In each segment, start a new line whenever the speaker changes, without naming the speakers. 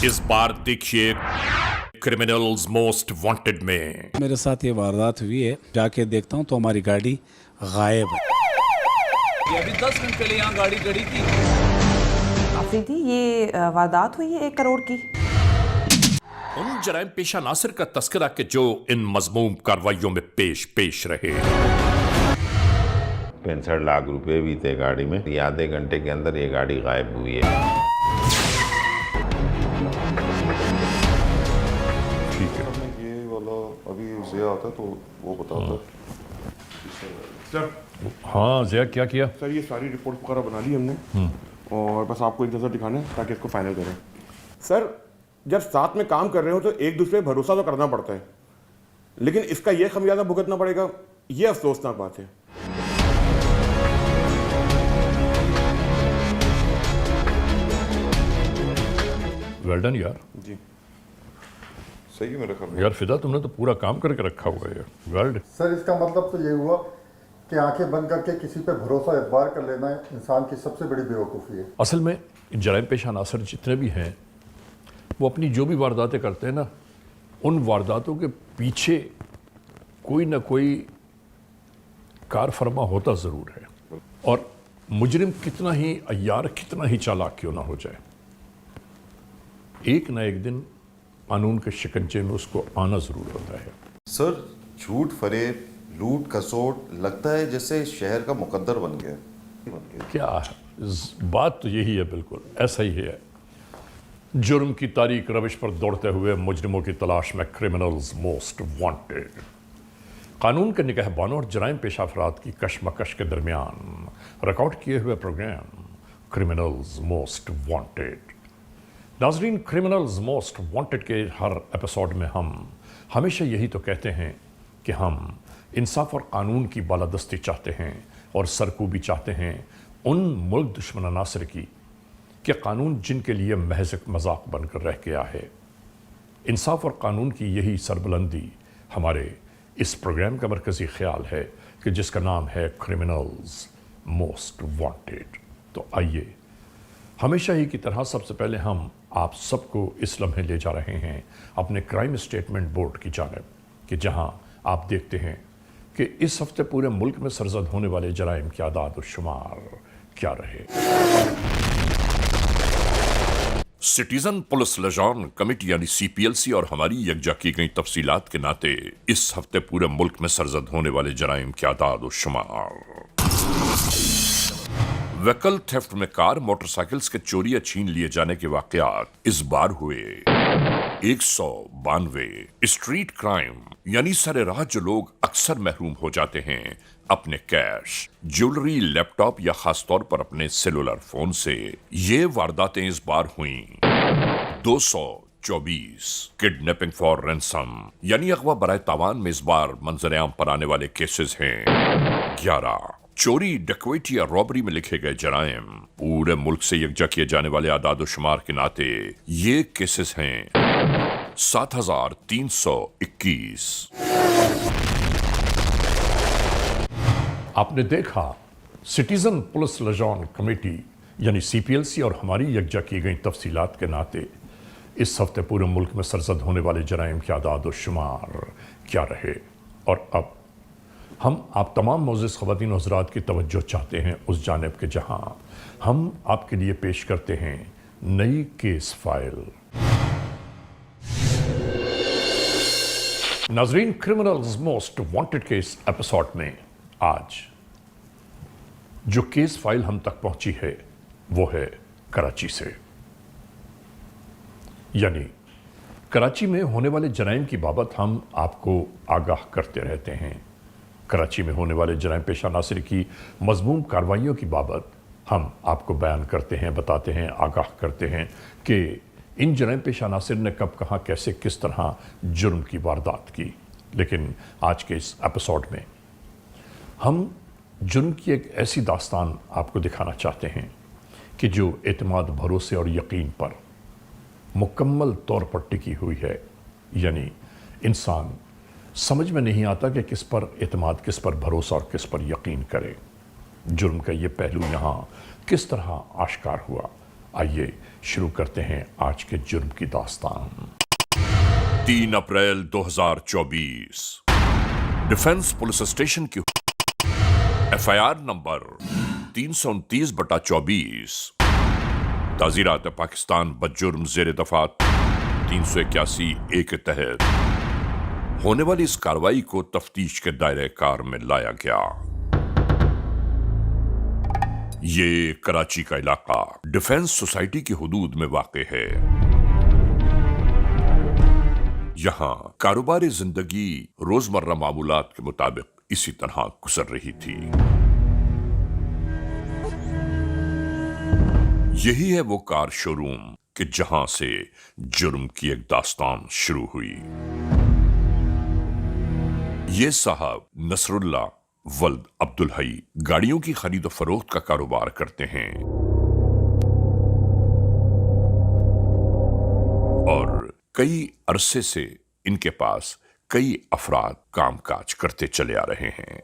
इस बार देखिए criminals most wanted में
मेरे साथ ये वारदात हुई है, जाके देखता हूँ तो हमारी गाड़ी गायब है।
ये अभी 10 मिनट पहले यहाँ गाड़ी खड़ी थी।
आफरीदी, ये वारदात हुई है 1 करोड़ की।
उन जराइम पेशा नासिर का तस्करा के जो इन मजमूम कार्रवाइयों में पेश रहे।
65 लाख रुपए भी थे गाड़ी में। आधे घंटे के अंदर ये गाड़ी गायब हुई है।
ये वाला अभी ज़िया आता तो वो बताता।
सर
हाँ ज़िया, क्या किया?
सर ये सारी रिपोर्ट वगैरह बना ली हमने और बस आपको एक नज़र दिखाना है ताकि इसको फाइनल करें। सर जब साथ में काम कर रहे हो तो एक दूसरे पर भरोसा तो करना पड़ता है, लेकिन इसका ये खमियाजा भुगतना पड़ेगा, ये अफसोसनाक बात है।
वेल डन यार।
जी सही है मेरा ख्याल।
यार फिदा, तुमने तो पूरा काम करके रखा हुआ है। वेल
सर, इसका मतलब तो ये हुआ कि आंखें बंद करके किसी पे भरोसा एतबार कर लेना इंसान की सबसे बड़ी बेवकूफ़ी है।
असल में जराइम पेशा नासिर जितने भी हैं वो अपनी जो भी वारदातें करते हैं ना, उन वारदातों के पीछे कोई ना कोई कार फरमा होता ज़रूर है। और मुजरिम कितना ही अय्यार, कितना ही चालाक क्यों ना हो जाए, एक ना एक दिन कानून के शिकंजे में उसको आना ज़रूर होता है।
सर झूठ, फरेब, लूट खसोट लगता है जैसे शहर का मुकद्दर बन गया।
क्या बात तो यही है, बिल्कुल ऐसा ही है। जुर्म की तारीक रविश पर दौड़ते हुए मुजरिमों की तलाश में क्रिमिनल्स मोस्ट वांटेड। कानून के निगहबानों और जराइम पेशा अफराद की कशमकश के दरमियान रिकॉर्ड किए हुए प्रोग्राम क्रिमिनल्स मोस्ट वांटेड। नाजरीन, क्रिमिनल्स मोस्ट वांटेड के हर एपिसोड में हम हमेशा यही तो कहते हैं कि हम इंसाफ और कानून की बालादस्ती चाहते हैं और सरकूबी चाहते हैं उन मुल्क दुश्मन अनासर की कि कानून जिनके लिए महज एक मजाक बनकर रह गया है। इंसाफ और कानून की यही सरबुलंदी हमारे इस प्रोग्राम का मरकज़ी ख्याल है कि जिसका नाम है क्रिमिनल्स मोस्ट वांटेड। तो आइए, हमेशा ही की तरह सबसे पहले हम आप सबको इस लम्हे ले जा रहे हैं अपने क्राइम स्टेटमेंट बोर्ड की जानिब, कि जहां आप देखते हैं कि इस हफ्ते पूरे मुल्क में सरजद होने वाले जराइम की आदाद और शुमार क्या रहे।
सिटीजन पुलिस लिजान कमेटी यानी CPLC और हमारी यकजा की गई तफसीलात के नाते इस हफ्ते पूरे मुल्क में सरजद होने वाले जराइम की आदाद और शुमार। व्हीकल थेफ्ट में कार मोटरसाइकिल्स के चोरी या छीन लिए जाने के वाकयात इस बार हुए 192। स्ट्रीट क्राइम यानी सरे राह जो लोग अक्सर महरूम हो जाते हैं अपने कैश, ज्वेलरी, लैपटॉप या खास तौर पर अपने सेलुलर फोन से, ये वारदातें इस बार हुई 224। किडनैपिंग फॉर रैंसम यानी अगवा बराए तावान में इस बार मंजर-ए-आम पर आने वाले केसेस हैं 11। चोरी, डकैती या रॉबरी में लिखे गए जराइम पूरे मुल्क से यकजा किए जाने वाले आदाद शुमार के नाते ये केसेस हैं 7321।
आपने देखा, सिटीजन पुलिस लिजान कमेटी यानी CPLC और हमारी यकजा की गई तफसीलात के नाते इस हफ्ते पूरे मुल्क में सरजद होने वाले जराइम के आदाद और शुमार क्या रहे। और अब हम आप तमाम मोअज़्ज़िज़ ख़वातीन और हज़रात की तवज्जो चाहते हैं उस जानिब के जहां हम आपके लिए पेश करते हैं नई केस फाइल। नाज़रीन, criminals most wanted case episode में आज जो केस फाइल हम तक पहुंची है वो है कराची से। यानी कराची में होने वाले जराइम की बाबत हम आपको आगाह करते रहते हैं। कराची में होने वाले जराइम पेशा नासिर की मज़मूम कार्रवाइयों की बाबत हम आपको बयान करते हैं, बताते हैं, आगाह करते हैं कि इन जराइम पेशा नासिर ने कब, कहाँ, कैसे, किस तरह जुर्म की वारदात की। लेकिन आज के इस एपिसोड में हम जुर्म की एक ऐसी दास्तान आपको दिखाना चाहते हैं कि जो एतमाद, भरोसे और यकीन पर मुकम्मल तौर पर टिकी हुई है। यानी इंसान समझ में नहीं आता कि किस पर एतमाद, किस पर भरोसा और किस पर यकीन करे। जुर्म का ये पहलू यहाँ किस तरह आश्कार हुआ, آئیے شروع کرتے ہیں آج کے جرم کی داستان۔
3 اپریل 2024 ڈیفنس پولیس اسٹیشن کی FIR نمبر 329/24 تعزیرات پاکستان بجرم زیر دفعات 381A کے تحت ہونے والی اس کارروائی کو تفتیش کے دائرہ کار میں لایا گیا۔ یہ کراچی کا علاقہ ڈیفنس سوسائٹی کی حدود میں واقع ہے۔ یہاں کاروباری زندگی روزمرہ معمولات کے مطابق اسی طرح گزر رہی تھی۔ یہی ہے وہ کار شو روم کہ جہاں سے جرم کی ایک داستان شروع ہوئی۔ یہ صاحب نصر اللہ ولد عبدالحی گاڑیوں کی خرید و فروخت کا کاروبار کرتے ہیں اور کئی عرصے سے ان کے پاس کئی افراد کام کاج کرتے چلے آ رہے ہیں۔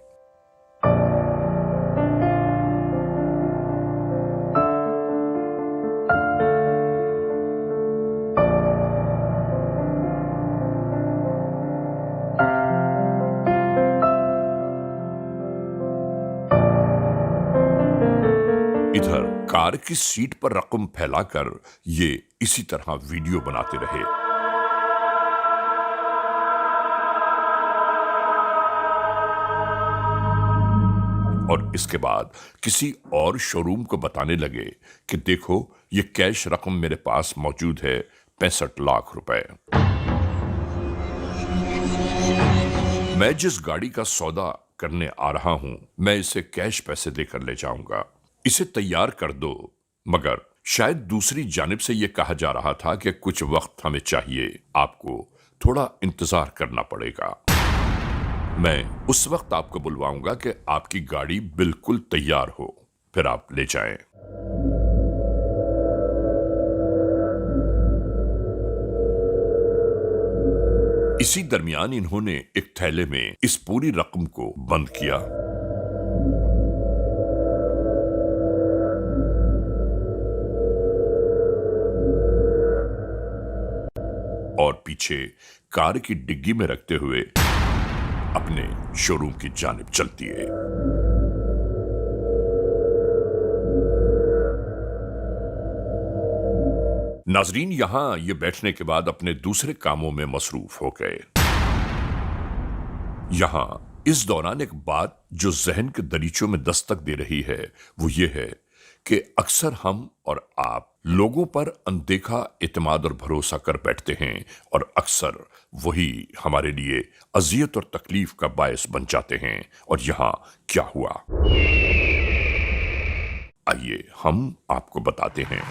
ادھر کار کی سیٹ پر رقم پھیلا کر یہ اسی طرح ویڈیو بناتے رہے۔ اور اس کے بعد کسی اور شو روم کو بتانے لگے کہ دیکھو یہ کیش رقم میرے پاس موجود ہے 65 لاکھ روپے۔ میں جس گاڑی کا سودا کرنے آ رہا ہوں میں اسے کیش پیسے دے کر لے جاؤں گا، اسے تیار کر دو۔ مگر شاید دوسری جانب سے یہ کہا جا رہا تھا کہ کچھ وقت ہمیں چاہیے، آپ کو تھوڑا انتظار کرنا پڑے گا، میں اس وقت آپ کو بلواؤں گا کہ آپ کی گاڑی بالکل تیار ہو، پھر آپ لے جائیں۔ اسی درمیان انہوں نے ایک تھیلے میں اس پوری رقم کو بند کیا اور پیچھے کار کی ڈگی میں رکھتے ہوئے اپنے شو روم کی جانب چلتی ہے۔ ناظرین یہاں یہ بیٹھنے کے بعد اپنے دوسرے کاموں میں مصروف ہو گئے۔ یہاں اس دوران ایک بات جو ذہن کے دریچوں میں دستک دے رہی ہے وہ یہ ہے کہ اکثر ہم اور آپ لوگوں پر اندیکھا اعتماد اور بھروسہ کر بیٹھتے ہیں اور اکثر وہی ہمارے لیے اذیت اور تکلیف کا باعث بن جاتے ہیں۔ اور یہاں کیا ہوا آئیے ہم آپ کو بتاتے ہیں۔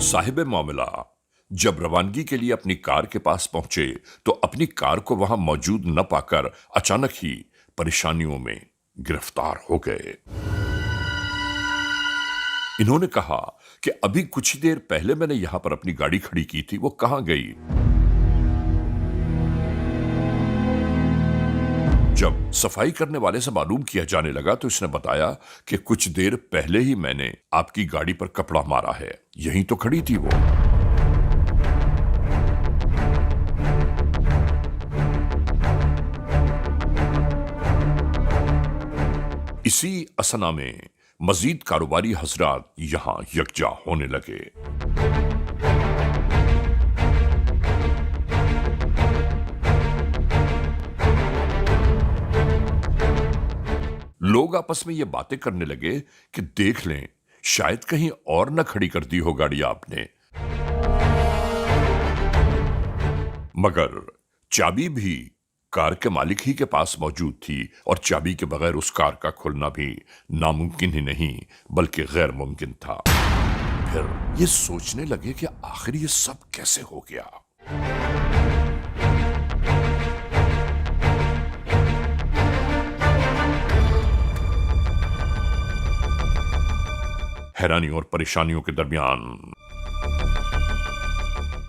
صاحب معاملہ جب روانگی کے لیے اپنی کار کے پاس پہنچے تو اپنی کار کو وہاں موجود نہ پا کر اچانک ہی پریشانیوں میں گرفتار ہو گئے۔ انہوں نے کہا کہ ابھی کچھ دیر پہلے میں نے یہاں پر اپنی گاڑی کھڑی کی تھی، وہ کہاں گئی؟ جب صفائی کرنے والے سے معلوم کیا جانے لگا تو اس نے بتایا کہ کچھ دیر پہلے ہی میں نے آپ کی گاڑی پر کپڑا مارا ہے، یہیں تو کھڑی تھی وہ۔ اسی اثنا میں مزید کاروباری حضرات یہاں یکجا ہونے لگے۔ لوگ آپس میں یہ باتیں کرنے لگے کہ دیکھ لیں شاید کہیں اور نہ کھڑی کر دی ہو گاڑی آپ نے، مگر چابی بھی کار کے مالک ہی کے پاس موجود تھی اور چابی کے بغیر اس کار کا کھلنا بھی ناممکن ہی نہیں بلکہ غیر ممکن تھا۔ پھر یہ سوچنے لگے کہ آخر یہ سب کیسے ہو گیا۔ हैरानी और परेशानियों के दरमियान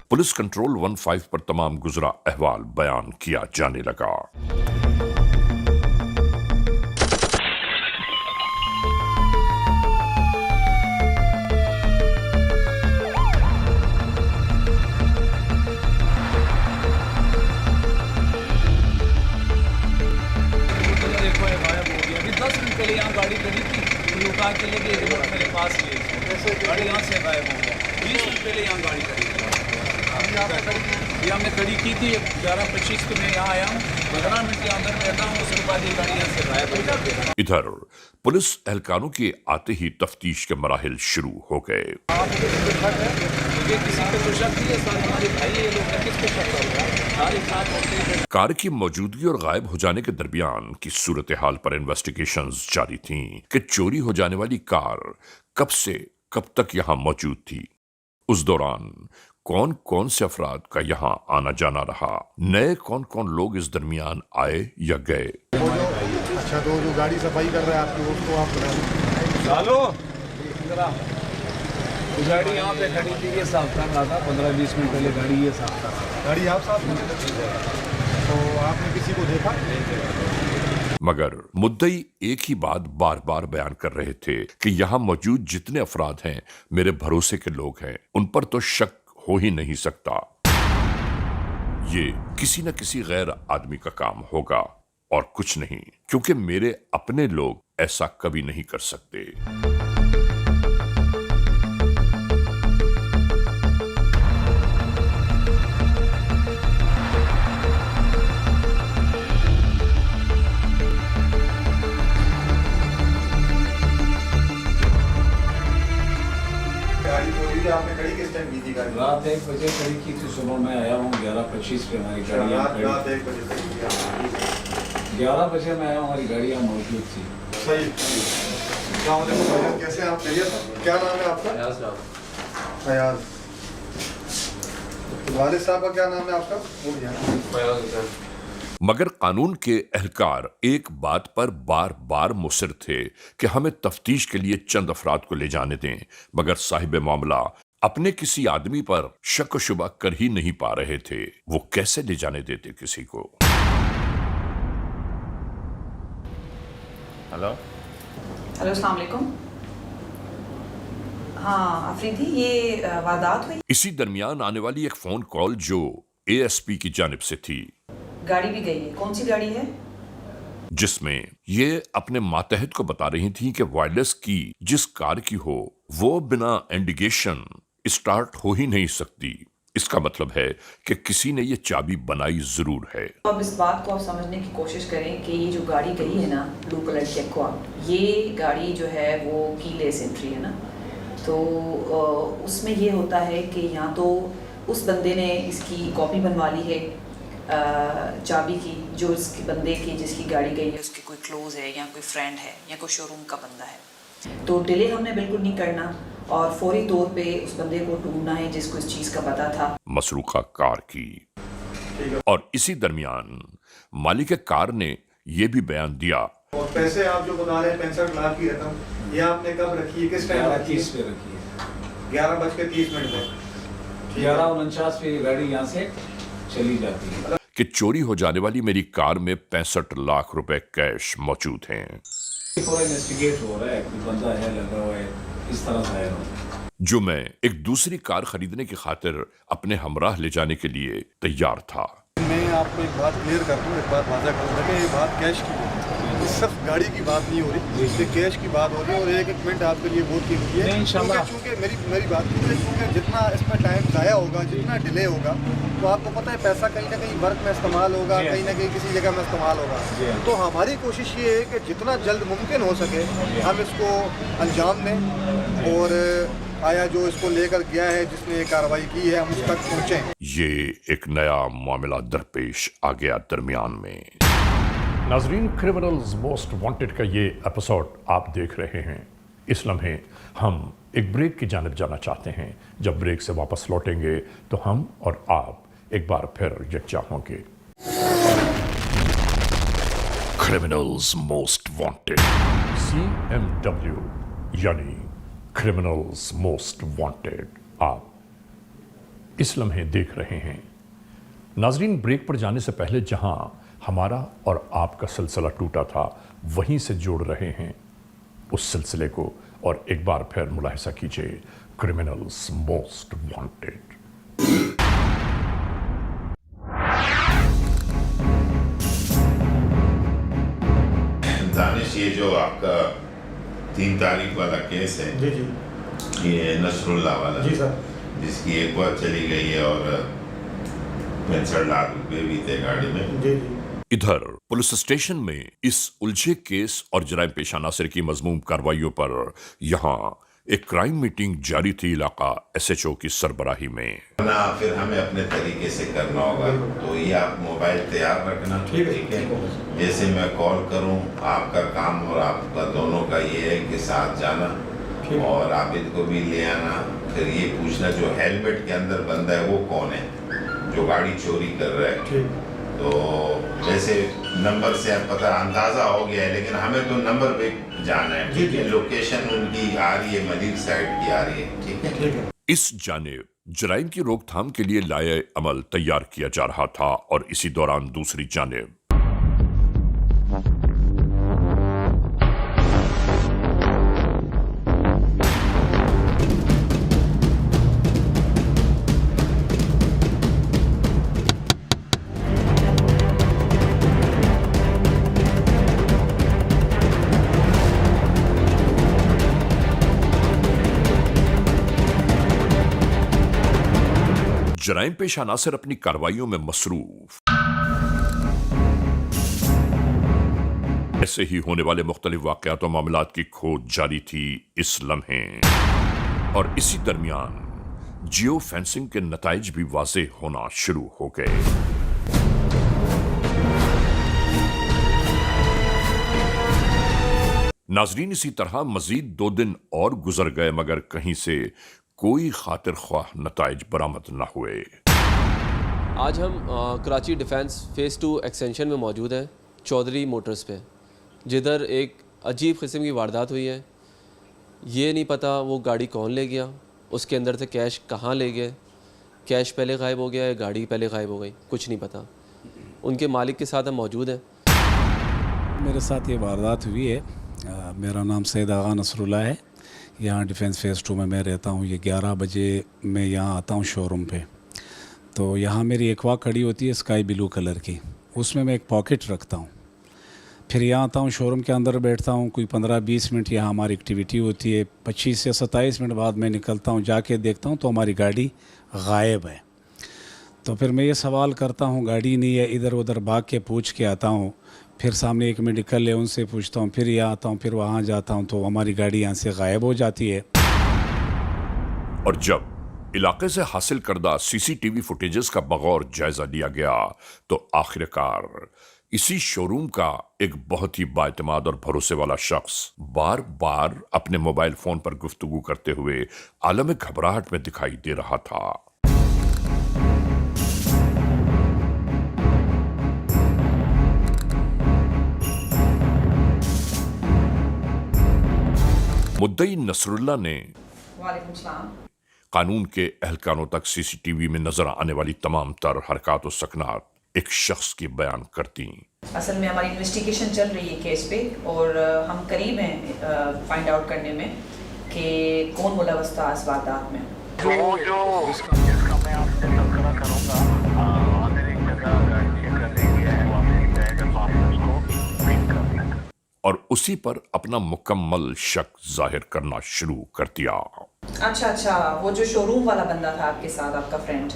पुलिस कंट्रोल 15 पर तमाम गुजरा अहवाल बयान किया जाने लगा।
देखो ये गायब हो गया। अभी 10 मिनट पहले यहाँ गाड़ी खड़ी थी, तो लोग कहा चले गए, रिमोट मेरे पास ही है। गाड़ी यहाँ से गायब हो गया। 20 मिनट पहले यहाँ गाड़ी खड़ी थी। ये हमने खड़ी की थी 11:25 को मैं यहाँ आया हूँ, 15 मिनट के अंदर रहता हूँ, उसके बाद ये गाड़ी यहाँ से गायब हो जाती है।
इधर पुलिस एहलकारों के आते ही तफ्तीश के मराहिल शुरू हो गए।
मुझे किसी पे तो शक नहीं है, सारे हमारे भाई ये लोग हैं, किस पे शक होगा? सारे साथ होते हैं।
कार की मौजूदगी और गायब हो जाने के दरमियान की सूरत हाल पर इन्वेस्टिगेशंस जारी थीं कि चोरी हो जाने वाली कार कब से कब तक यहाँ मौजूद थी, उस दौरान कौन कौन से अफराद का यहाँ आना जाना रहा, नए कौन कौन लोग इस दरमियान आए या गए।
अच्छा, तो जो गाड़ी सफाई कर रहा है आपकी, उसको आप
चलो गाड़ी यहाँ पे खड़ी थी, ये साफ कर रहा था 15-20 मिनट पहले गाड़ी ये साफ कर रहा था।
गाड़ी आप साफ कर रहे थे, तो आपने किसी को देखा?
मगर मुद्दई एक ही बात बार बार बयान कर रहे थे कि यहाँ मौजूद जितने अफराद हैं मेरे भरोसे के लोग हैं, उन पर तो शक हो ही नहीं सकता। ये किसी न किसी गैर आदमी का काम होगा और कुछ नहीं, क्योंकि मेरे अपने लोग ऐसा कभी नहीं कर सकते।
आपने खड़ी किस टाइम की थी गाड़ी?
रात 1 बजे खड़ी की थी, सुबह मैं आया हूँ 11:25 पे हमारी गाड़ी यहाँ खड़ी।
रात 1 बजे खड़ी थी।
11 बजे मैं आया हूँ, हमारी गाड़ी यहाँ मौजूद थी।
सही। अस्सलाम वालेकुम भाईजान, कैसे हैं आप? खैरियत? क्या नाम है आपका? फयाज। वालिद साहब का क्या नाम है आपका? भूल गया।
मगर कानून के एहलकार एक बात पर बार बार मुसिर थे कि हमें तफ्तीश के लिए चंद अफराद को ले जाने दें, मगर साहिब मामला अपने किसी आदमी पर शक शुबा कर ही नहीं पा रहे थे। वो कैसे ले जाने देते किसी को।
हेलो,
हेलो, अस्सलाम वालेकुम। हाँ अफरीदी, ये वारदात हुई।
इसी दरमियान आने वाली एक फोन कॉल जो ASP की जानिब से थी,
गाड़ी भी गई है। कौन सी गाड़ी है?
जिसमें ये अपने मातहत को बता रही थी कि वायरलेस की जिस कार की हो वो बिना इंडिकेशन स्टार्ट हो ही नहीं सकती। इसका मतलब है कि किसी ने ये चाबी बनाई जरूर है।
अब इस बात को आप समझने की कोशिश करें कि ये जो गाड़ी गई है ना, ब्लू कलर की एक्वा, ये गाड़ी जो है वो कीलेस एंट्री है ना, तो उसमें ये होता है कि यहाँ तो उस बंदे ने इसकी कॉपी बनवा ली है चाबी की, जो इसके बंदे की जिसकी गाड़ी गई है उसके कोई क्लोज है या कोई फ्रेंड है या कोई शोरूम का बंदा है। तो डिले हमने बिल्कुल नहीं करना और फौरी तौर पे उस बंदे को ढूंढना है जिसको इस चीज़ का पता था,
मसरूका कार की। और इसी दरमियान मालिक कार ने यह भी बयान दिया,
और पैसे आप जो बता रहे हैं 65 लाख की रकम, ये आपने कब रखी है, किस टाइम रखी है?
11:30 पे रखी है।
11:30 में।
11:49 पे गाड़ी यहाँ से चली जाती है।
कि चोरी हो जाने वाली मेरी कार में 65 लाख रुपए कैश मौजूद हैं।
पूरा इन्वेस्टिगेट हो रहा है, कोई बंदा है लगा हुआ है, इस तरह से है
जो मैं एक दूसरी कार खरीदने की खातिर अपने हमराह ले जाने के लिए तैयार था।
मैं आपको एक बात क्लियर कर दूँ, एक बात वाज़ा कर दूँ कि ये बात कैश की है, ये सिर्फ गाड़ी की बात नहीं हो रही, ये कैश की बात हो रही है। और एक मिनट आपके लिए बहुत कीमती है,
इंशाल्लाह।
क्योंकि मेरी बात क्योंकि जितना इसमें टाइम ज़ाया होगा, जितना डिले होगा, तो आपको पता है पैसा कहीं ना कहीं वर्क में इस्तेमाल होगा, कहीं ना कहीं किसी जगह में इस्तेमाल होगा। तो हमारी कोशिश ये है कि जितना जल्द मुमकिन हो सके हम इसको अंजाम दें और आया जो इसको लेकर गया है, जिसने ये कार्रवाई की है, हम उस तक पहुँचें।
ये एक नया मामला दरपेश आ गया दरमियान में।
नाजरीन, क्रिमिनल्स मोस्ट वांटेड का ये एपिसोड आप देख रहे हैं। इस लम्हे हम एक ब्रेक की जानिब जाना चाहते हैं। जब ब्रेक से वापस लौटेंगे तो हम और आप एक बार फिर यकजा होंगे। क्रिमिनल्स मोस्ट वांटेड, CMW यानी क्रिमिनल्स मोस्ट वांटेड आप इस लम्हे देख रहे हैं। नाजरीन, ब्रेक पर जाने से पहले जहां हमारा और आपका सिलसिला टूटा था वहीं से जोड़ रहे हैं उस सिलसिले को और एक बार फिर मुलाहिजा कीजिए क्रिमिनल्स मोस्ट वांटेड।
दानिश, ये जो आपका 3 तारीख वाला केस है,
जी जी
ये नसरुल्ला वाला,
जी सर,
जिसकी एक बार चली गई है और 65 लाख रुपए भी थे गाड़ी में।
जी जी
इधर पुलिस स्टेशन में इस उलझे केस और जराइम पेशा नासिर की मजमूम कार्रवाइयों पर यहाँ एक क्राइम मीटिंग जारी थी इलाका SHO की सरबराही में।
ना फिर हमें अपने तरीके से करना होगा, तो ये आप मोबाइल तैयार रखना, ठीक है? जैसे मैं कॉल करूं, आपका काम और आपका दोनों का ये है कि साथ जाना और आबिद को भी ले आना। फिर ये पूछना जो हेलमेट के अंदर बंदा है वो कौन है जो गाड़ी चोरी कर रहा है। तो वैसे नंबर से अब पता अंदाजा हो गया है, लेकिन हमें तो नंबर पे जाना है, ठीक है? लोकेशन उनकी आ रही है, मदीर साइड की आ रही है, ठीक है?
इस जानिब जराइम की रोकथाम के लिए लाए अमल तैयार किया जा रहा था और इसी दौरान दूसरी जानिब जराइम पेशा नासिर अपनी कार्रवाइयों में मसरूफ। ऐसे ही होने वाले मुख्तलिफ वाकयात और मामलात की खोज जारी थी इस लम्हे, और इसी दरमियान जियो फेंसिंग के नताइज भी वाज़ेह होना शुरू हो गए। नाजरीन, इसी तरह मजीद 2 दिन और गुजर गए मगर कहीं से कोई खातिर ख्वाह नताइज बरामद न हुए।
आज हम कराची डिफेंस फ़ेज़ 2 एक्सटेंशन में मौजूद हैं, चौधरी मोटर्स पे, जिधर एक अजीब किस्म की वारदात हुई है। ये नहीं पता वो गाड़ी कौन ले गया, उसके अंदर से कैश कहाँ ले गए, कैश पहले गायब हो गया या गाड़ी पहले गायब हो गई, कुछ नहीं पता। उनके मालिक के साथ हम मौजूद हैं।
मेरे साथ ये वारदात हुई है। मेरा नाम सैयद आगा नसरुल्ला है। यहाँ डिफेंस फ़ेज़ 2 में मैं रहता हूँ। ये 11 बजे मैं यहाँ आता हूँ शोरूम पे, तो यहाँ मेरी एक्वा खड़ी होती है स्काई ब्लू कलर की, उसमें मैं एक पॉकेट रखता हूँ। फिर यहाँ आता हूँ शोरूम के अंदर बैठता हूँ, कोई 15-20 मिनट यहाँ हमारी एक्टिविटी होती है। 25 से 27 मिनट बाद मैं निकलता हूँ, जाके देखता हूँ तो हमारी गाड़ी गायब है। तो फिर मैं ये सवाल करता हूँ, गाड़ी नहीं है, इधर उधर भाग के पूछ के आता हूँ। फिर सामने एक मेडिकल है, उनसे पूछता हूँ, फिर यहाँ आता हूँ, फिर वहाँ जाता हूँ, तो हमारी गाड़ी यहाँ से गायब हो जाती है।
और जब इलाके से हासिल करदा CCTV फुटेजेस का बगौर जायजा लिया गया तो आखिरकार इसी शोरूम का एक बहुत ही बाएतमाद और भरोसे वाला शख्स बार बार अपने मोबाइल फोन पर गुफ्तगू करते हुए आलम घबराहट में दिखाई दे रहा था। मुद्दई नसरुल्ला ने
वालेकुम सलाम।
कानून के एहलकारों तक CCTV में नजर आने वाली तमाम तर हरकत और सकनात एक शख्स की बयान करती।
असल में हमारी इन्वेस्टिगेशन चल रही है केस पे, और हम करीब हैं फाइंड आउट करने में कि कौन मुलव्वस था इस वारदात में।
जिसका मैं आपसे तज़किरा करूंगा, हमें एक जगह गाड़ी चेक करने गया है, वापसी जाएगा तो आप उसको पिक कर लेंगे
और उसी पर अपना मुकम्मल शक जाहिर करना शुरू कर दिया।
अच्छा, वो जो शोरूम वाला बंदा था आपके साथ, आपका फ्रेंड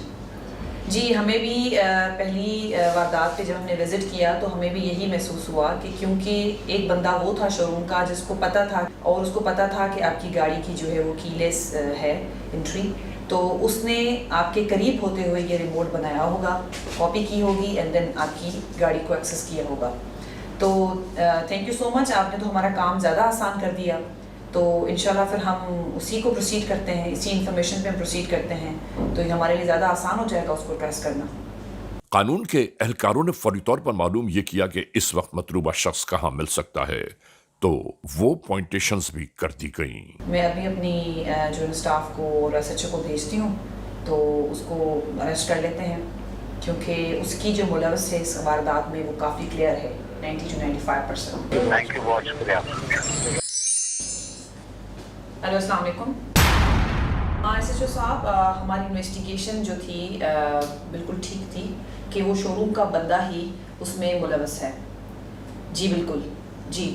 जी, हमें भी पहली वारदात पे जब हमने विज़िट किया तो हमें भी यही महसूस हुआ कि क्योंकि एक बंदा वो था शोरूम का जिसको पता था, और उसको पता था कि आपकी गाड़ी की जो है वो कीलेस है एंट्री, तो उसने आपके करीब होते हुए ये रिमोट बनाया होगा, कॉपी की होगी एंड देन आपकी गाड़ी को एक्सेस किया होगा। तो थैंक यू सो मच, आपने तो हमारा काम ज़्यादा आसान कर दिया। तो इंशाल्लाह फिर हम उसी को प्रोसीड करते हैं, इसी इंफॉर्मेशन पे हम प्रोसीड करते हैं, तो ये हमारे लिए ज़्यादा आसान हो जाएगा उसको ट्रेस करना।
कानून के एहलकारों ने फौरी तौर पर मालूम ये किया कि इस वक्त मतलूबा शख्स कहाँ मिल सकता है, तो वो पॉइंटेशंस भी कर दी गई।
मैं अभी अपनी जो स्टाफ को और एसएचओ को भेजती हूँ, तो उसको अरेस्ट कर लेते हैं, क्योंकि उसकी जो मुलव्वस है इस वारदात में वो काफ़ी क्लियर है, 90 to 95%।
थैंक यू, बहुत शुक्रिया।
हेलो, अस्सलाम वालेकुम। हाँ एसएचओ साहब, हमारी इन्वेस्टिगेशन जो थी बिल्कुल ठीक थी कि वो शोरूम का बंदा ही उसमें मुलव्वस है। जी बिल्कुल, जी,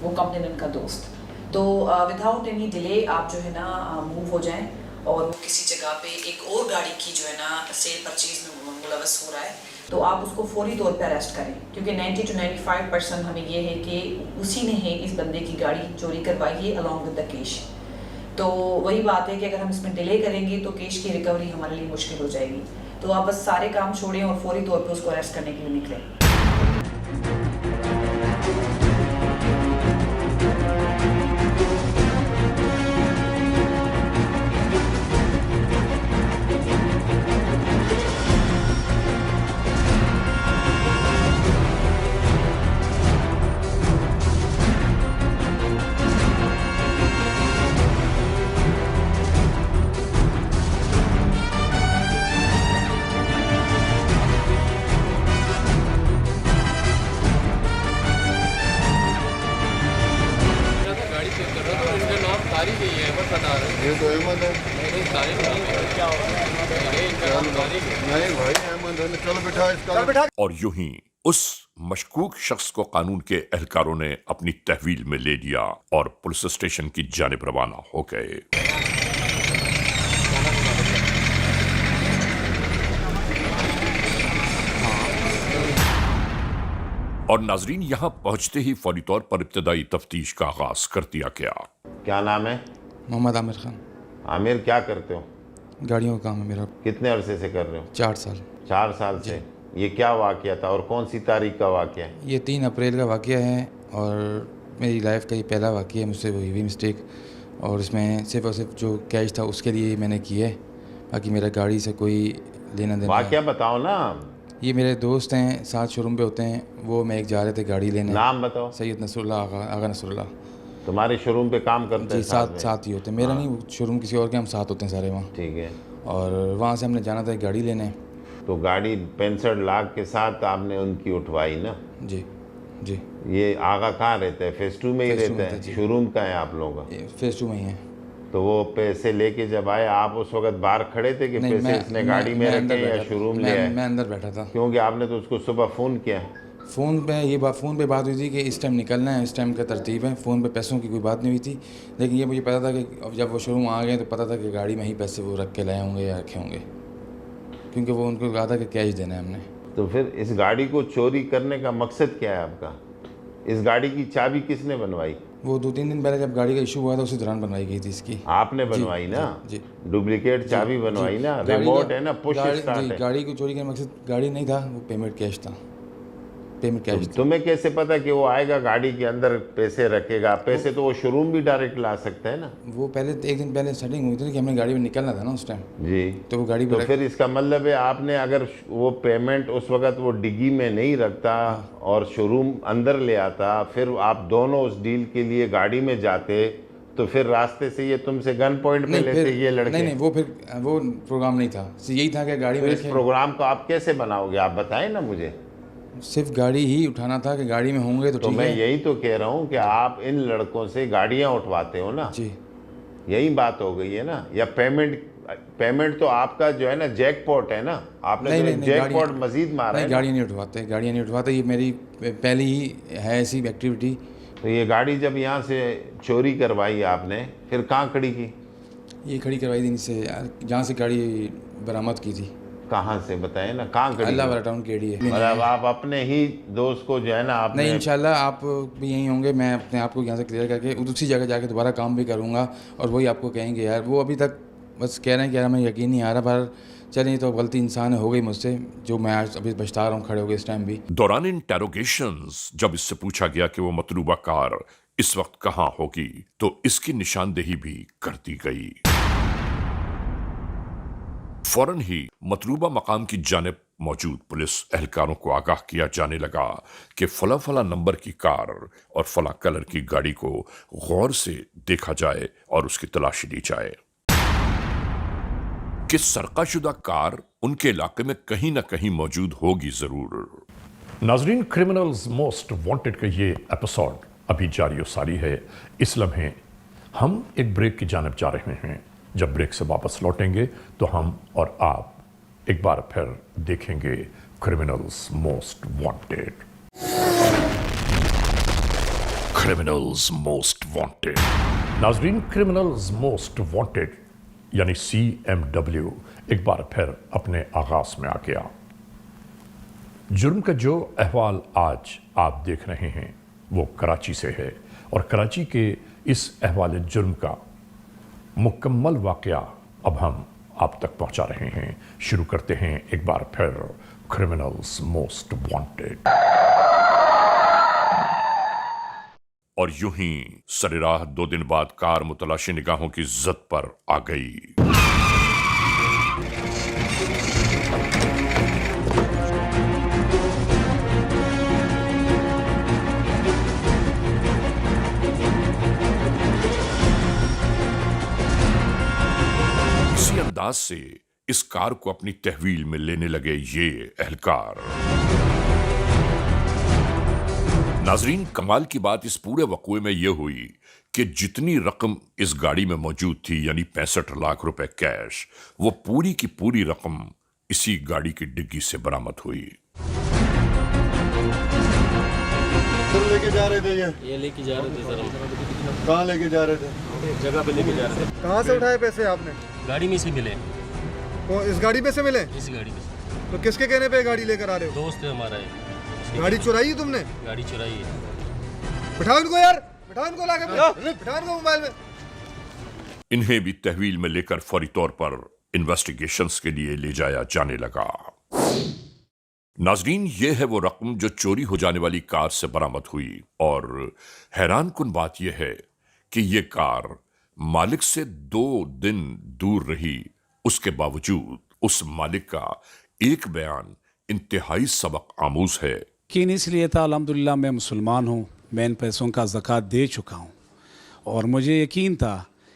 वो कंप्लेनेंट का दोस्त। तो विदाउट एनी डिले आप जो है ना मूव हो जाएं, और वो किसी जगह पे एक और गाड़ी की जो है ना सेल परचेज में मुलव्वस हो रहा है, तो आप उसको फौरी तौर पे अरेस्ट करें, क्योंकि 90 to 95% हमें ये है कि उसी ने है इस बंदे की गाड़ी चोरी करवाई है अलॉन्ग विद द कैश। तो वही बात है कि अगर हम इसमें डिले करेंगे तो कैश की रिकवरी हमारे लिए मुश्किल हो जाएगी। तो आप बस सारे काम छोड़ें और फौरी तौर पे उसको अरेस्ट करने के लिए निकलें।
गाड़ी चेक कर रहा था, इनका नाम तारिक ही है, बस बता रहे हैं।
ये तो अहमद है।
नहीं, तारिक नाम है, क्या होगा? नहीं, इनका नाम तारिक है।
नहीं भाई, अहमद है। चलो बिठा इसका।
और यूं ही उस मशकूक शख्स को कानून के एहलकारों ने अपनी तहवील में ले लिया और पुलिस स्टेशन की जानिब रवाना हो गए। और नाजरीन, यहाँ पहुंचते ही फौरी तौर पर इब्तदाई तफ्तीश का आगाज कर दिया गया।
क्या नाम है?
मोहम्मद आमिर खान।
आमिर, क्या करते हो?
गाड़ियों का काम है मेरा।
कितने अरसे से कर रहे हो?
4 साल।
4 साल से। ये क्या वाकया था और कौन सी तारीख का वाकया है?
ये 3 अप्रैल का वाकया है, और मेरी लाइफ का ये पहला वाकया है, मुझसे हुई मिस्टेक, और इसमें सिर्फ और सिर्फ जो कैश था उसके लिए मैंने किया है, बाकी मेरा गाड़ी से कोई लेना देना।
वाकया बताओ ना।
ये मेरे दोस्त हैं, साथ शोरूम पे होते हैं, वो मैं एक जा रहे थे गाड़ी लेने।
नाम बताओ।
सैयद नसरुल्लाह, आगा नसरुल्लाह।
तुम्हारे शोरूम पे काम करते हैं?
जी, साथ ही होते हैं। मेरा नहीं, शोरूम किसी और के, हम साथ होते हैं सारे वहाँ।
ठीक है।
और वहाँ से हमने जाना था एक गाड़ी लेने।
तो गाड़ी 65 लाख के साथ आपने उनकी उठवाई ना?
जी जी।
ये आगा कहाँ रहते हैं? फेस 2 में ही रहते हैं? शोरूम का है आप लोगों का?
फेस 2 में ही है।
तो वो पैसे लेके जब आए, आप उस वक्त बाहर खड़े थे कि पैसे इसने गाड़ी में रखे या शोरूम ले आए?
मैं अंदर बैठा था।
क्योंकि आपने तो उसको सुबह फ़ोन किया।
फ़ोन पे बात हुई थी कि इस टाइम निकलना है, इस टाइम का तरतीब है। फ़ोन पे पैसों की कोई बात नहीं हुई थी, लेकिन ये मुझे पता था कि अब जब वो शोरूम आ गए तो पता था कि गाड़ी में ही पैसे वो रख के लाए होंगे या रखे होंगे, क्योंकि वो उनको कहा था कि कैश देना है हमने।
तो फिर इस गाड़ी को चोरी करने का मकसद क्या है आपका? इस गाड़ी की चाबी किसने बनवाई?
वो 2-3 दिन पहले जब गाड़ी का इशू हुआ था उसी दौरान बनवाई गई थी इसकी।
आपने बनवाई ना?
जी।
डुप्लीकेट चाबी बनवाई ना? रिमोट है ना, पुश स्टार्ट है।
गाड़ी को चोरी का मकसद गाड़ी नहीं था, वो पेमेंट कैश था। Payment cash.
तुम्हें कैसे पता कि वो आएगा गाड़ी के अंदर पैसे रखेगा? पैसे तो वो शोरूम भी डायरेक्ट ला सकता है ना?
वो पहले एक दिन पहले सेटिंग हुई थी कि हमने गाड़ी में निकलना था ना उस टाइम।
जी।
तो वो गाड़ी
तो फिर इसका मतलब है आपने अगर वो पेमेंट उस वक्त वो डिग्गी में नहीं रखता और शोरूम अंदर ले आता, फिर आप दोनों उस डील के लिए गाड़ी में जाते, तो फिर रास्ते से ये तुमसे गन पॉइंट पे लेते ये लड़के?
नहीं, वो प्रोग्राम नहीं था। यही था कि गाड़ी में
इस प्रोग्राम को आप कैसे बनाओगे? आप बताएं ना मुझे।
सिर्फ गाड़ी ही उठाना था कि गाड़ी में होंगे तो ठीक है।
मैं यही तो कह रहा हूँ कि आप इन लड़कों से गाड़ियाँ उठवाते हो ना?
जी।
यही बात हो गई है ना? या पेमेंट तो आपका जो है ना जैकपॉट है ना? आपने तो जैकपॉट मजीद मारा है।
गाड़ियाँ नहीं उठवाते, ये मेरी पहली ही है ऐसी एक्टिविटी।
तो ये गाड़ी जब यहाँ से चोरी करवाई आपने, फिर कहाँ खड़ी की?
ये खड़ी करवाई थी से जहाँ से गाड़ी बरामद की थी।
कहाँ से बताएं ना, कहाँ खड़ी?
अल्लाह वाला टाउन केडी है।
मतलब आप अपने ही दोस्त को जो है ना आपने?
नहीं, इंशाल्लाह आप भी यहीं होंगे। मैं अपने आप को यहाँ से क्लियर करके उसी जगह जाके दोबारा काम भी करूँगा, और वही आपको कहेंगे यार वो अभी तक बस कह रहे हैं कि यार हमें यकीन नहीं आ रहा, पर चलिए तो गलती इंसान हो गई मुझसे, जो मैं आज अभी पछता रहा हूँ खड़े हो गए इस टाइम भी।
दौरान इंटेरोगेशंस जब इससे पूछा गया कि वो मतलूबा कार इस वक्त कहाँ होगी, तो इसकी निशानदेही भी कर दी गई। फौरन ही मतलूबा मकाम की जानिब मौजूद पुलिस एहलकारों को आगाह किया जाने लगा कि फला फला नंबर की कार और फला कलर की गाड़ी को गौर से देखा जाए और उसकी तलाशी ली जाए कि सरकाशुदा कार उनके इलाके में कहीं ना कहीं मौजूद होगी जरूर।
नाजरीन, क्रिमिनल्स मोस्ट वांटेड का ये एपिसोड अभी जारी और सारी है। इस लम्हे हम एक ब्रेक की जानिब जा रहे हैं। जब ब्रेक से वापस लौटेंगे तो हम और आप एक बार फिर देखेंगे criminals most wanted. Criminals most wanted. नाजरीन, क्रिमिनल्स मोस्ट वांटेड यानी CMW एक बार फिर अपने आगाज में आ गया। जुर्म का जो अहवाल आज आप देख रहे हैं वो कराची से है और कराची के इस अहवाल जुर्म का मुकम्मल वाकया अब हम आप तक पहुंचा रहे हैं। शुरू करते हैं एक बार फिर क्रिमिनल्स मोस्ट वांटेड।
और यूं ही सरेराह 2 दिन बाद कार मुतलाशी निगाहों की जद पर आ गई। इसी अंदाज से इस कार को अपनी तहवील में लेने लगे ये एहलकार। नाजरीन, कमाल की बात इस पूरे वक़्वे में यह हुई कि जितनी रकम इस गाड़ी में मौजूद थी यानी 65 लाख रुपए कैश, वो पूरी की पूरी रकम इसी गाड़ी की डिग्गी से बरामद हुई।
लेके जा रहे थे
ये लेके जा रहे थे सर हम।
कहाँ लेके जा रहे थे?
जगह पे लेके जा रहे थे।
कहाँ से उठाए पैसे आपने?
गाड़ी में से मिले।
वो इस गाड़ी में से मिले?
इस गाड़ी में से।
तो किसके कहने पे गाड़ी लेकर आ रहे हो?
दोस्त है हमारा है।
गाड़ी चुराई है तुमने?
गाड़ी चुराई है।
बिठाओ इनको यार, बिठाओ इनको लाके, बिठाओ इनको मोबाइल में।
इन्हें भी तहवील में लेकर फौरी तौर पर इन्वेस्टिगेशंस के लिए ले जाया जाने लगा। नाजरीन, ये है वो रकम जो चोरी हो जाने वाली कार से बरामद हुई और हैरान कुन बात यह है कि ये कार मालिक से 2 दिन दूर रही। उसके बावजूद उस मालिक का एक बयान इंतहाई सबक आमूज है।
यकीन इसलिए था, अल्हम्दुलिल्लाह मैं मुसलमान हूँ, मैं इन पैसों का ज़कात दे चुका हूँ और मुझे यकीन था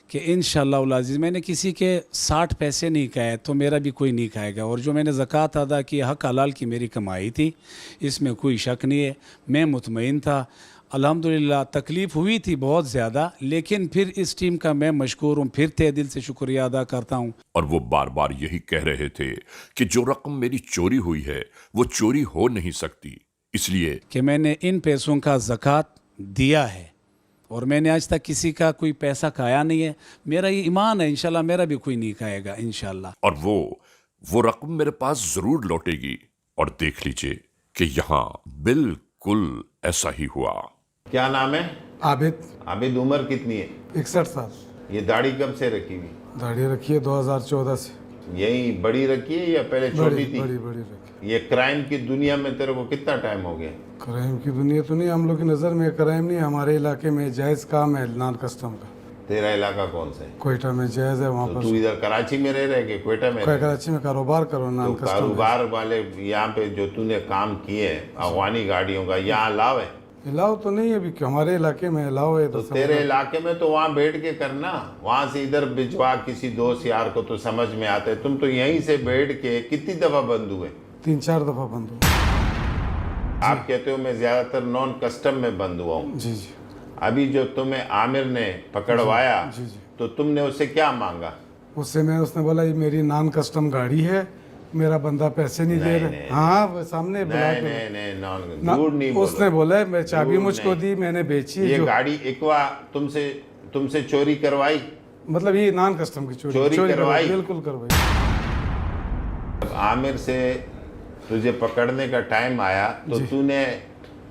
कि इंशाअल्लाह उल अज़ीज़ मैंने किसी के 60 पैसे नहीं खाए तो मेरा भी कोई नहीं खाएगा। और जो मैंने ज़कात अदा की हक हलाल की मेरी कमाई थी, इसमें कोई शक नहीं है। मैं मुतमईन था। अल्हम्दुलिल्लाह तकलीफ़ हुई थी बहुत ज़्यादा, लेकिन फिर इस टीम का मैं मशकूर हूँ, फिर तहे दिल से शुक्रिया अदा करता हूँ।
और वो बार बार यही कह रहे थे कि जो रकम मेरी चोरी हुई है वो चोरी हो नहीं सकती, इसलिए
कि मैंने इन पैसों का ज़कात दिया है और मैंने आज तक किसी का कोई पैसा खाया नहीं है। मेरा ये ईमान है, इंशाल्लाह मेरा भी कोई नहीं खाएगा इंशाल्लाह।
और वो रकम मेरे पास जरूर लौटेगी। और देख लीजिए कि यहाँ बिल्कुल ऐसा ही हुआ।
क्या नाम है?
आबिद।
आबिद, उम्र कितनी है?
61 साल।
ये दाढ़ी कब से रखी हुई?
दाढ़ी रखी है 2014 से।
यही बड़ी रखी है या पहले छोटी थी?
बड़ी रखी।
ये क्राइम की दुनिया में तेरे को कितना टाइम हो गया?
क्राइम की दुनिया तो नहीं, हम लोग की नज़र में क्राइम नहीं, हमारे इलाके में जायज़ काम है, नॉन कस्टम का।
तेरा इलाका कौन सा है?
कोयटा में जायज़ है वहाँ
तो
पर।
तू इधर कराची में रह रहे कि कोयटा में?
कराची में कारोबार करो, नॉन
तो
कस्टम।
कारोबार वाले यहाँ पे जो तूने काम किए अफगानी गाड़ियों का, यहाँ अलाव है?
अलाव तो नहीं है अभी, हमारे इलाके में अलाव है।
तो तेरे इलाके में तो वहाँ बैठ के करना, वहाँ से इधर भिजवा किसी दोस्त यार को तो समझ में आता है। तुम तो यहीं से बैठ के कितनी दफा बंद हुए?
3-4 दफा बंद हुआ।
आप कहते हो मैं ज्यादातर नॉन कस्टम में बंद हुआ हूँ।
जी जी।
अभी जो तुम्हें आमिर ने पकड़वाया,
जी जी।
तो तुमने उससे क्या मांगा?
उसने बोला ये मेरी नॉन कस्टम गाड़ी है, मेरा बंदा पैसे नहीं दे रहा। हाँ, वो सामने
नहीं, झूठ नहीं बोलो।
उसने बोला मैं चाबी मुझको दी, मैंने बेची।
ये गाड़ी इक्वा तुमसे चोरी करवाई?
मतलब ये नॉन कस्टम की चोरी
करवाई?
बिल्कुल करवाई।
आमिर से तुझे पकड़ने का टाइम आया तो तूने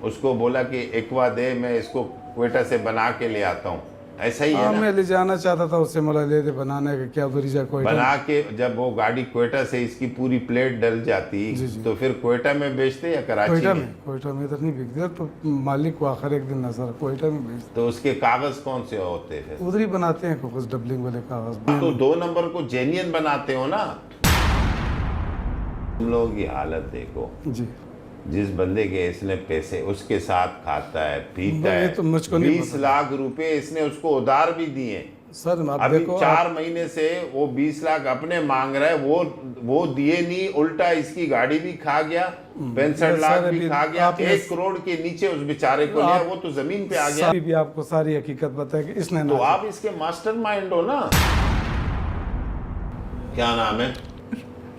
उसको बोला कि इक्वा दे, मैं इसको क्वेटा से बना के ले आता हूँ, ऐसा ही है ना?
मैं ले जाना चाहता था उससे, मला ले दे बनाने का क्या दरीजा क्वेटा
बना के। जब वो गाड़ी क्वेटा से इसकी पूरी प्लेट डल जाती तो फिर क्वेटा में बेचते या कराची में?
क्वेटा में इधर नहीं बिकते, तो मालिक को आखिर एक दिन नजर क्वेटा में बेचते।
तो उसके कागज कौन से होते हैं?
उधर ही बनाते हैं कागज, डबलिंग वाले कागज।
तो 2 नंबर को जेन्युइन बनाते हो ना? तुम लोगों की हालत देखो
जी
जिस बंदे के इसने पैसे उसके साथ खाता है पीता
ये
है,
तो मुझको नहीं
20 लाख रुपए इसने उसको उधार भी दिए।
सर आप
अभी
देखो
4 महीने से वो 20 लाख अपने मांग रहा है, वो दिए नहीं, उल्टा इसकी गाड़ी भी खा गया, 65 लाख भी खा गया, 1 करोड़ के नीचे उस बेचारे को लिया, वो तो जमीन पे आ गया।
अभी भी आपको सारी हकीकत बताए कि इसने
तो आप इसके मास्टरमाइंड हो ना। क्या नाम है?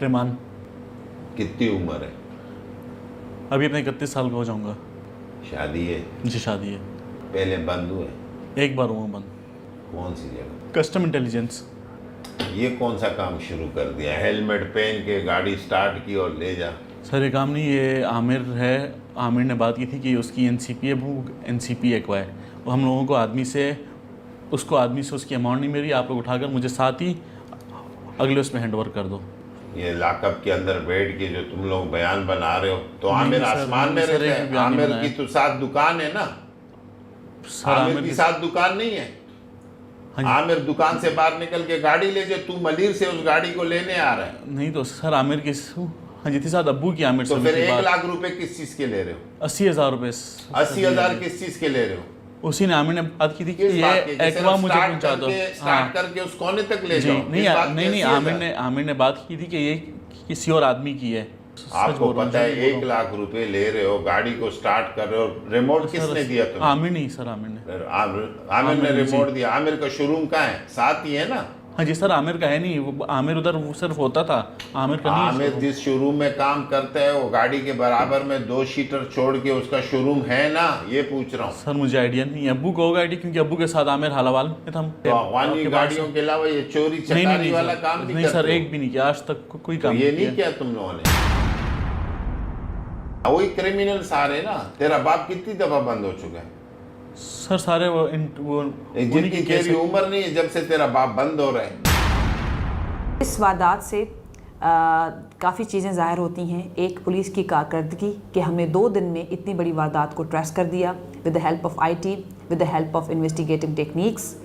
रहमान।
कितनी उम्र है?
अभी अपने 31 साल का हो जाऊंगा।
शादी है?
जी शादी है।
पहले बंद हुए?
एक बार हुआ बंद।
कौन सी जगह?
Custom intelligence.
ये कौन सा काम शुरू कर दिया? हेलमेट पहन के गाड़ी स्टार्ट की और ले जा।
सर ये काम नहीं, ये आमिर है, आमिर ने बात की थी कि उसकी एनसीपी है, वो एनसीपी एक्वायर, वो हम लोगों को आदमी से उसकी अमाउंट नहीं मिली, आप लोग उठाकर मुझे साथ ही अगले उसमें हैंड ओवर कर दो।
ये लाकअप के अंदर बैठ के जो तुम लोग बयान बना रहे हो, तो आमिर
नहीं,
आसमान में
सर,
रहते
एक
हैं।
बयान नहीं
आमिर
बनाया।
की तो साथ दुकान है ना?
सर
आमिर की साथ दुकान नहीं है? आमिर दुकान से बाहर निकल के गाड़ी ले जाए, तू मलिर से उस गाड़ी को लेने आ रहा है।
नहीं तो सर आमिर की हाँ जी थी साथ अब्बू की आमिर
तो
से
फिर 1 लाख रुपए किस चीज के ले रहे हो?
80,000 रुपए।
80,000 किस चीज के ले रहे हो?
उसी ने आमिर ने बात की थी कि
किस
ये
बात की? कि
एक्वा
सिर्फ
मुझे
स्टार्ट
पहुंचा दो।
स्टार्ट करके उस कोने तक ले
जी
जाओ।
नहीं
इस बात की
नहीं
80,000?
आमिर ने बात की थी कि ये किसी और आदमी की है।
आपको पता है 1 लाख रुपए ले रहे हो, गाड़ी को स्टार्ट कर रहे हो, रिमोट किसने दिया तुम्हें?
आमिर नहीं सर, आमिर ने।
आमिर ने रिमोट दिया। आमिर का शोरूम कहाँ है? साथ ही है ना?
हाँ जी सर, आमिर का है नहीं, वो आमिर उधर वो सिर्फ होता था, आमिर का नहीं।
आमिर जिस शोरूम में काम करता है वो गाड़ी के बराबर में 2 सीटर छोड़ के उसका शोरूम है ना? ये पूछ रहा हूँ
सर। मुझे आइडिया नहीं है, अब्बू को होगा आइडिया, क्योंकि अब्बू के साथ आमिर हालावाल में था।
तो अफगानी गाड़ियों के अलावा ये चोरी चकारी वाला काम
नहीं सर, एक भी नहीं किया आज तक, कोई काम
ये नहीं किया तुम लोगों ने। वही क्रिमिनल्स आ रहे ना। तेरा बाप कितनी दफा बंद हो चुका है
सर? सारे वो
जिनकी तेरी उम्र नहीं है जब से तेरा बाप बंद हो रहा है।
इस वारदात से काफ़ी चीज़ें ज़ाहिर होती हैं। एक, पुलिस की कारकर्दगी कि हमने 2 दिन में इतनी बड़ी वारदात को ट्रेस कर दिया with the help of IT, with the help of investigative techniques.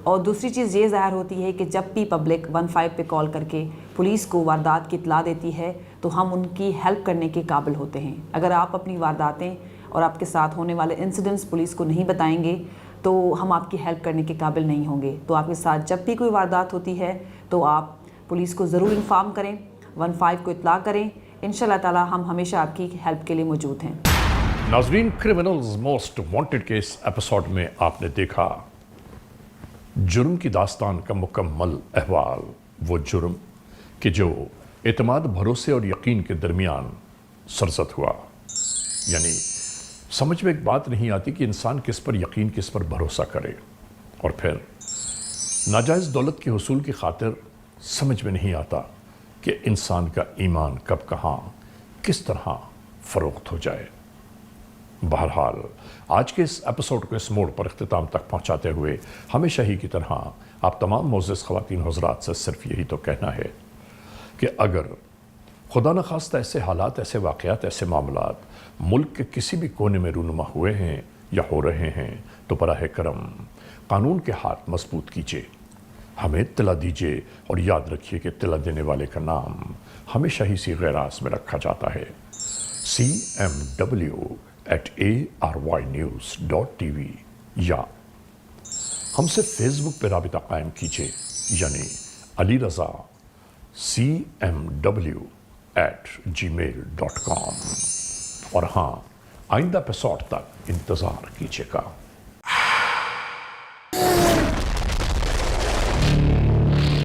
और दूसरी चीज़ ये ज़ाहिर होती है कि जब भी पब्लिक 15 पे कॉल करके पुलिस को वारदात की इत्तला देती है तो हम उनकी हेल्प करने के काबिल होते हैं। अगर आप अपनी वारदातें और आपके साथ होने वाले इंसिडेंट्स पुलिस को नहीं बताएंगे तो हम आपकी हेल्प करने के काबिल नहीं होंगे। तो आपके साथ जब भी कोई वारदात होती है तो आप पुलिस को ज़रूर इन्फॉर्म करें, 15 को इत्तला करें। इंशाल्लाह ताला हम हमेशा आपकी हेल्प के लिए मौजूद हैं।
नाजरीन, क्रिमिनल्स मोस्ट वांटेड के इस एपिसोड में आपने देखा जुर्म की दास्तान का मुकम्मल अहवाल। वो जुर्म कि जो एतमाद, भरोसे और यकीन के दरमियान सरजद हुआ। यानी समझ में एक बात नहीं आती कि इंसान किस पर यकीन, किस पर भरोसा करे। और फिर नाजायज़ दौलत के हुसूल की खातिर समझ में नहीं आता कि इंसान का ईमान कब कहाँ किस तरह फ़रोख्त हो जाए। बहरहाल आज के इस एपिसोड को इस मोड़ पर इख्तिताम तक पहुँचाते हुए हमेशा ही की तरह आप तमाम मोअज़्ज़ज़ ख़वातीन हज़रात से सिर्फ यही तो कहना है कि अगर खुदा न खास्ता ऐसे हालात, ऐसे वाक़यात, ऐसे मामलात मुल्क के किसी भी कोने में रूनुमा हुए हैं या हो रहे हैं तो बराह करम कानून के हाथ मजबूत कीजिए, हमें इत्तला दीजिए और याद रखिए कि इत्तला देने वाले का नाम हमेशा ही सी गैराज में रखा जाता है। cmw@arYnews.tv या हमसे फेसबुक पर राबिता कायम कीजिए, यानी अली रज़ा cmw@gmail.com। और हाँ, आइंदा एपिसोड तक इंतज़ार कीजिएगा।